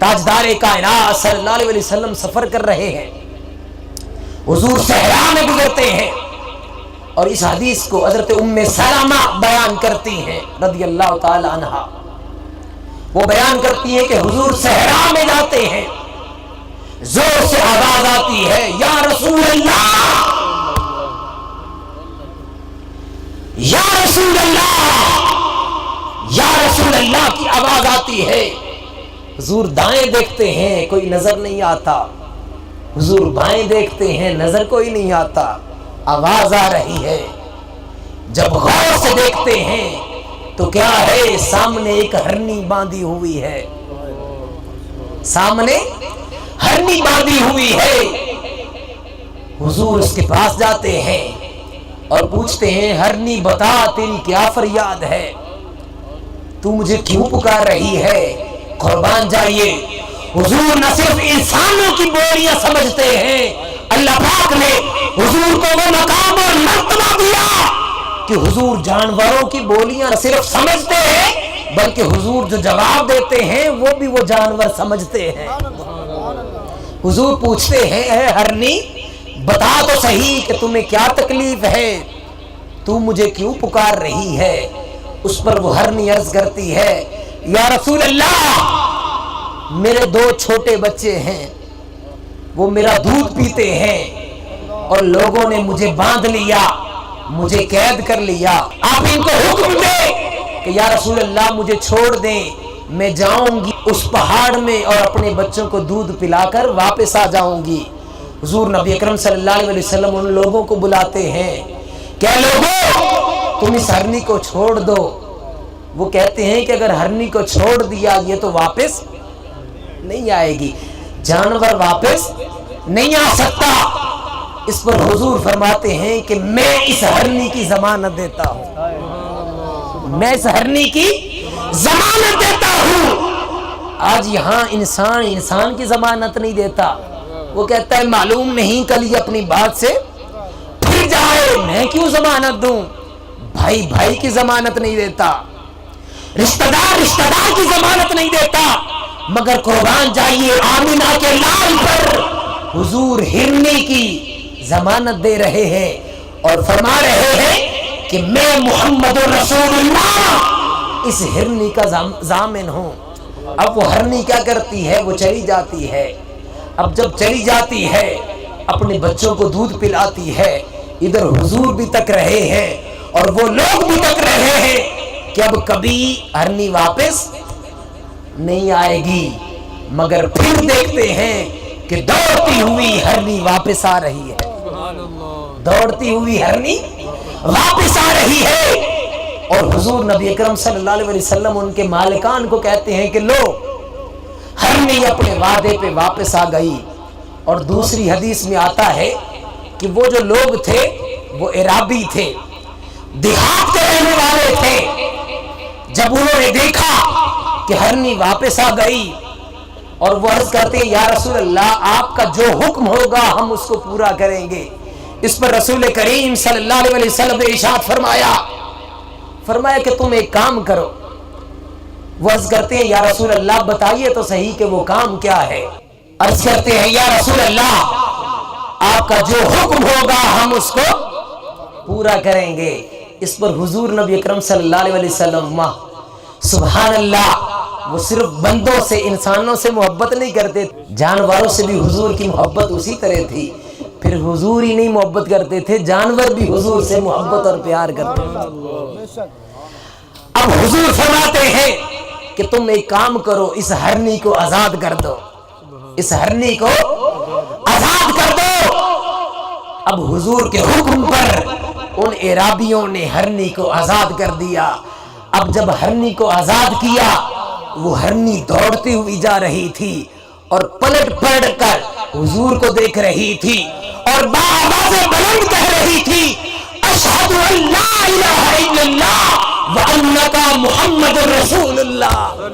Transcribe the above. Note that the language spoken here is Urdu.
تاجدار کائنات صلی اللہ علیہ وسلم سفر کر رہے ہیں، حضور صحرا میں گزرتے ہیں، اور اس حدیث کو حضرت ام سلمہ بیان کرتی ہیں رضی اللہ تعالی عنہا۔ وہ بیان کرتی ہیں کہ حضور صحرا میں جاتے ہیں، زور سے آواز آتی ہے یا رسول اللہ، یا رسول اللہ، یا رسول اللہ کی آواز آتی ہے۔ حضور دائیں دیکھتے ہیں، کوئی نظر نہیں آتا، حضور بائیں دیکھتے ہیں، نظر کوئی نہیں آتا، آواز آ رہی ہے۔ جب غور سے دیکھتے ہیں تو کیا ہے، سامنے ایک ہرنی باندھی ہوئی ہے، سامنے ہرنی باندھی ہوئی ہے۔ حضور اس کے پاس جاتے ہیں اور پوچھتے ہیں، ہرنی بتا تیری کیا فریاد ہے، تو مجھے کیوں پکار رہی ہے، قربان جائیے۔ حضور نہ صرف انسانوں کی بولیاں سمجھتے ہیں، اللہ پاک نے حضور کو وہ مقام اور مرتبہ دیا کہ حضور جانوروں کی بولیاں نہ صرف سمجھتے ہیں بلکہ حضور جو جواب دیتے ہیں وہ بھی وہ جانور سمجھتے ہیں۔ حضور پوچھتے ہیں، اے ہرنی بتا تو صحیح کہ تمہیں کیا تکلیف ہے، تو مجھے کیوں پکار رہی ہے۔ اس پر وہ ہرنی عرض کرتی ہے، یا رسول اللہ، میرے 2 چھوٹے بچے ہیں، وہ میرا دودھ پیتے ہیں اور لوگوں نے مجھے باندھ لیا، مجھے قید کر لیا، آپ ان کو حکم دیں کہ یا رسول اللہ مجھے چھوڑ دیں، میں جاؤں گی اس پہاڑ میں اور اپنے بچوں کو دودھ پلا کر واپس آ جاؤں گی۔ حضور نبی اکرم صلی اللہ علیہ وسلم ان لوگوں کو بلاتے ہیں، کیا لوگوں تم اس ہرنی کو چھوڑ دو۔ وہ کہتے ہیں کہ اگر ہرنی کو چھوڑ دیا یہ تو واپس نہیں آئے گی، جانور واپس نہیں آ سکتا۔ اس پر حضور فرماتے ہیں کہ میں اس ہرنی کی ضمانت دیتا ہوں، میں اس ہرنی کی ضمانت دیتا ہوں۔ آج یہاں انسان کی ضمانت نہیں دیتا، وہ کہتا ہے معلوم نہیں کل یہ اپنی بات سے پھر جائے، میں کیوں ضمانت دوں۔ بھائی کی ضمانت نہیں دیتا، رشتہ دار کی ضمانت نہیں دیتا، مگر قربان جائیے آمینہ کے لال پر حضور ہرنی کی ضمانت دے رہے ہیں اور فرما رہے ہیں کہ میں محمد رسول اللہ اس ہرنی کا ضامن ہوں۔ اب وہ ہرنی کیا کرتی ہے، وہ چلی جاتی ہے۔ اب جب چلی جاتی ہے اپنے بچوں کو دودھ پلاتی ہے، ادھر حضور بھی تک رہے ہیں اور وہ لوگ بھی تک رہے ہیں کہ اب کبھی ہرنی واپس نہیں آئے گی، مگر پھر دیکھتے ہیں کہ دوڑتی ہوئی ہرنی واپس آ رہی ہے، دوڑتی ہوئی ہرنی واپس آ رہی ہے۔ اور حضور نبی اکرم صلی اللہ علیہ وسلم ان کے مالکان کو کہتے ہیں کہ لو، ہرنی اپنے وعدے پہ واپس آ گئی۔ اور دوسری حدیث میں آتا ہے کہ وہ جو لوگ تھے وہ عرابی تھے، دیہات کے رہنے والے تھے۔ جب انہوں نے دیکھا کہ ہرنی واپس آ گئی اور وہ عرض کرتے ہیں، یا رسول اللہ آپ کا جو حکم ہوگا ہم اس کو پورا کریں گے۔ اس پر رسول کریم صلی اللہ علیہ وسلم نے ارشاد فرمایا کہ تم ایک کام کرو۔ وہ عرض کرتے ہیں، یا رسول اللہ بتائیے تو صحیح کہ وہ کام کیا ہے۔ عرض کرتے ہیں، یا رسول اللہ آپ کا جو حکم ہوگا ہم اس کو پورا کریں گے۔ اس پر حضور نبی اکرم صلی اللہ علیہ وسلم سبحان اللہ، وہ صرف بندوں سے انسانوں سے محبت نہیں کرتے، جانوروں سے بھی حضور کی محبت اسی طرح تھی۔ پھر حضور ہی نہیں محبت کرتے تھے، جانور بھی حضور سے محبت اور پیار کرتے تھے۔ اب حضور فرماتے ہیں کہ تم ایک کام کرو، اس ہرنی کو آزاد کر دو، اس ہرنی کو آزاد کر دو۔ اب حضور کے حکم پر ان عرابیوں نے ہرنی کو آزاد کر دیا۔ اب جب ہرنی کو آزاد کیا، وہ ہرنی دوڑتی ہوئی جا رہی تھی اور پلٹ کر حضور کو دیکھ رہی تھی اور بآواز بلند کہہ رہی تھی، اشہد ان لا الہ الا اللہ وانک محمد رسول اللہ۔